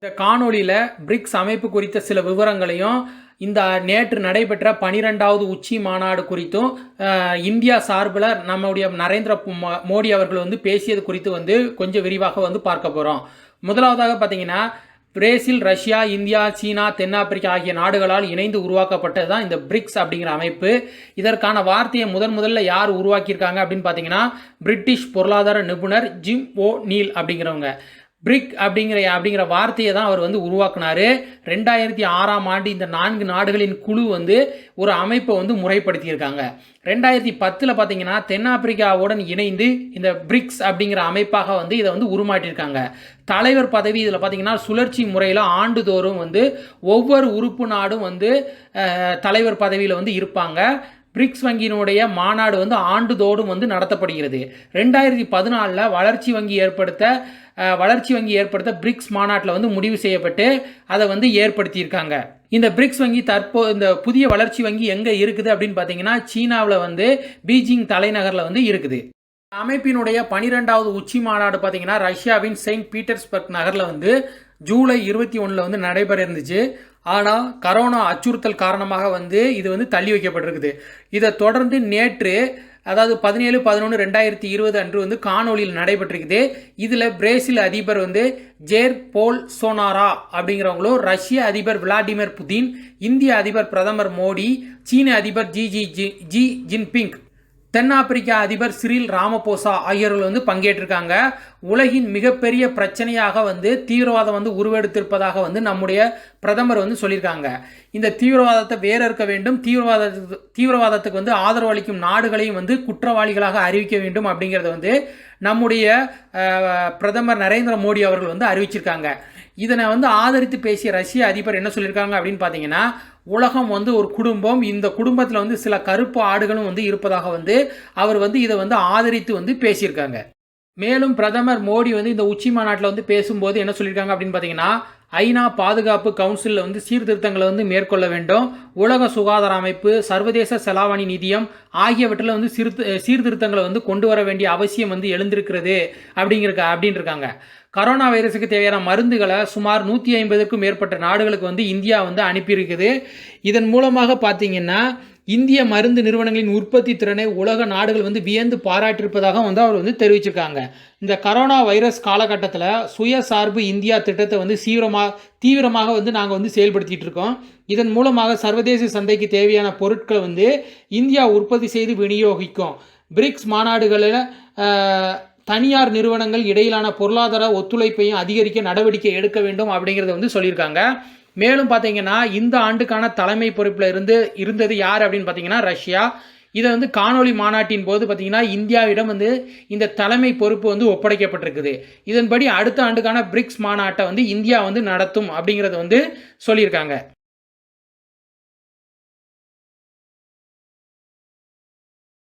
இந்த காணொளியில் பிரிக்ஸ் அமைப்பு குறித்த சில விவரங்களையும் இந்த நேற்று நடைபெற்ற 12வது உச்சி மாநாடு குறித்தும் இந்தியா சார்பில் நம்முடைய நரேந்திர மோடி அவர்கள் பேசியது குறித்து கொஞ்சம் விரிவாக பார்க்க போகிறோம். முதலாவதாக பார்த்தீங்கன்னா, பிரேசில், ரஷ்யா, இந்தியா, சீனா, தென்னாப்பிரிக்கா ஆகிய நாடுகளால் இணைந்து உருவாக்கப்பட்டது தான் இந்த பிரிக்ஸ் அப்படிங்கிற அமைப்பு. இதற்கான வார்த்தையை முதல்ல யார் உருவாக்கியிருக்காங்க அப்படின்னு பார்த்தீங்கன்னா, பிரிட்டிஷ் பொருளாதார நிபுணர் ஜிம் ஓ நீல் அப்படிங்கிறவங்க. பிரிக் அப்படிங்கிற வார்த்தையை தான் அவர் உருவாக்குனார். 2006ஆம் ஆண்டு இந்த 4 நாடுகளின் குழு ஒரு அமைப்பை முறைப்படுத்தியிருக்காங்க. 2010 பார்த்தீங்கன்னா தென்னாப்பிரிக்காவுடன் இணைந்து இந்த பிரிக்ஸ் அப்படிங்கிற அமைப்பாக இதை உருமாற்றியிருக்காங்க. தலைவர் பதவி இதில் பார்த்தீங்கன்னா சுழற்சி முறையில் ஆண்டுதோறும் ஒவ்வொரு உறுப்பு நாடும் தலைவர் பதவியில் இருப்பாங்க. பிரிக்ஸ் வங்கியினுடைய மாநாடு ஆண்டுதோறும் நடத்தப்படுகிறது. 2014 வளர்ச்சி வங்கி ஏற்படுத்த பிரிக்ஸ் மாநாட்டில் முடிவு செய்யப்பட்டு அதை ஏற்படுத்தியிருக்காங்க. இந்த பிரிக்ஸ் வங்கி இந்த புதிய வளர்ச்சி வங்கி எங்கே இருக்குது அப்படின்னு பார்த்தீங்கன்னா, சீனாவில் பீஜிங் தலைநகரில் இருக்குது. அமைப்பினுடைய 12வது உச்சி மாநாடு பார்த்தீங்கன்னா ரஷ்யாவின் செயின்ட் பீட்டர்ஸ்பர்க் நகரில் ஜூலை 21 நடைபெற இருந்துச்சு. ஆனால் கரோனா அச்சுறுத்தல் காரணமாக இது தள்ளி வைக்கப்பட்டிருக்குது. இதை தொடர்ந்து நேற்று, அதாவது 17/11/2020 அன்று காணொலியில் நடைபெற்றிருக்குது. இதில் பிரேசில் அதிபர் ஜேர் போல்சோனாரோ அப்படிங்கிறவங்களும், ரஷ்ய அதிபர் விளாடிமிர் புதின், இந்திய அதிபர் பிரதமர் மோடி, சீன அதிபர் ஜி ஜின்பிங், தென்னாப்பிரிக்கா அதிபர் சிரில் ராமபோசா ஆகியோர்கள் பங்கேற்றிருக்காங்க. உலகின் மிகப்பெரிய பிரச்சனையாக தீவிரவாதம் உருவெடுத்திருப்பதாக நம்முடைய பிரதமர் சொல்லியிருக்காங்க. இந்த தீவிரவாதத்தை வேறறுக்க வேண்டும், தீவிரவாதத்துக்கு ஆதரவு அளிக்கும் நாடுகளையும் குற்றவாளிகளாக அறிவிக்க வேண்டும் அப்படிங்கிறத நம்முடைய பிரதமர் நரேந்திர மோடி அவர்கள் அறிவிச்சிருக்காங்க. இதனை ஆதரித்து பேசிய ரஷ்ய அதிபர் என்ன சொல்லியிருக்காங்க அப்படின்னு பார்த்தீங்கன்னா, உலகம் ஒரு குடும்பம், இந்த குடும்பத்தில் சில கருப்பு ஆடுகளும் இருப்பதாக அவர் இதை ஆதரித்து பேசியிருக்காங்க. மேலும் பிரதமர் மோடி இந்த உச்சி மாநாட்டில் பேசும்போது என்ன சொல்லியிருக்காங்க அப்படின்னு பார்த்தீங்கன்னா, ஐநா பாதுகாப்பு கவுன்சிலில் சீர்திருத்தங்களை மேற்கொள்ள வேண்டும், உலக சுகாதார அமைப்பு, சர்வதேச செலாவணி நிதியம் ஆகியவற்றில் சீர்திருத்தங்களை கொண்டு வர வேண்டிய அவசியம் எழுந்திருக்கிறது அப்படின்னு இருக்காங்க. கரோனா வைரஸுக்கு தேவையான மருந்துகளை சுமார் 150க்கும் மேற்பட்ட நாடுகளுக்கு இந்தியா அனுப்பியிருக்குது. இதன் மூலமாக பார்த்தீங்கன்னா, இந்திய மருந்து நிறுவனங்களின் உற்பத்தி திறனை உலக நாடுகள் வியந்து பாராட்டியிருப்பதாக அவர் தெரிவிச்சிருக்காங்க. இந்த கரோனா வைரஸ் காலகட்டத்தில் சுயசார்பு இந்தியா திட்டத்தை தீவிரமாக நாங்கள் செயல்படுத்திட்டு இருக்கோம். இதன் மூலமாக சர்வதேச சந்தைக்கு தேவையான பொருட்களை இந்தியா உற்பத்தி செய்து விநியோகிக்கும். பிரிக்ஸ் மாநாடுகளில் தனியார் நிறுவனங்கள் இடையிலான பொருளாதார ஒத்துழைப்பையும் அதிகரிக்க நடவடிக்கை எடுக்க வேண்டும் அப்படிங்கிறத சொல்லியிருக்காங்க. மேலும் பார்த்தீங்கன்னா, இந்த ஆண்டுக்கான தலைமை பொறுப்பில் இருந்தது யார் அப்படின்னு பார்த்தீங்கன்னா ரஷ்யா. இதை காணொலி மாநாட்டின் போது பார்த்தீங்கன்னா இந்தியாவிடம் இந்த தலைமை பொறுப்பு ஒப்படைக்கப்பட்டிருக்குது. இதன்படி அடுத்த ஆண்டுக்கான பிரிக்ஸ் மாநாட்டை இந்தியா நடத்தும் அப்படிங்கிறத சொல்லியிருக்காங்க.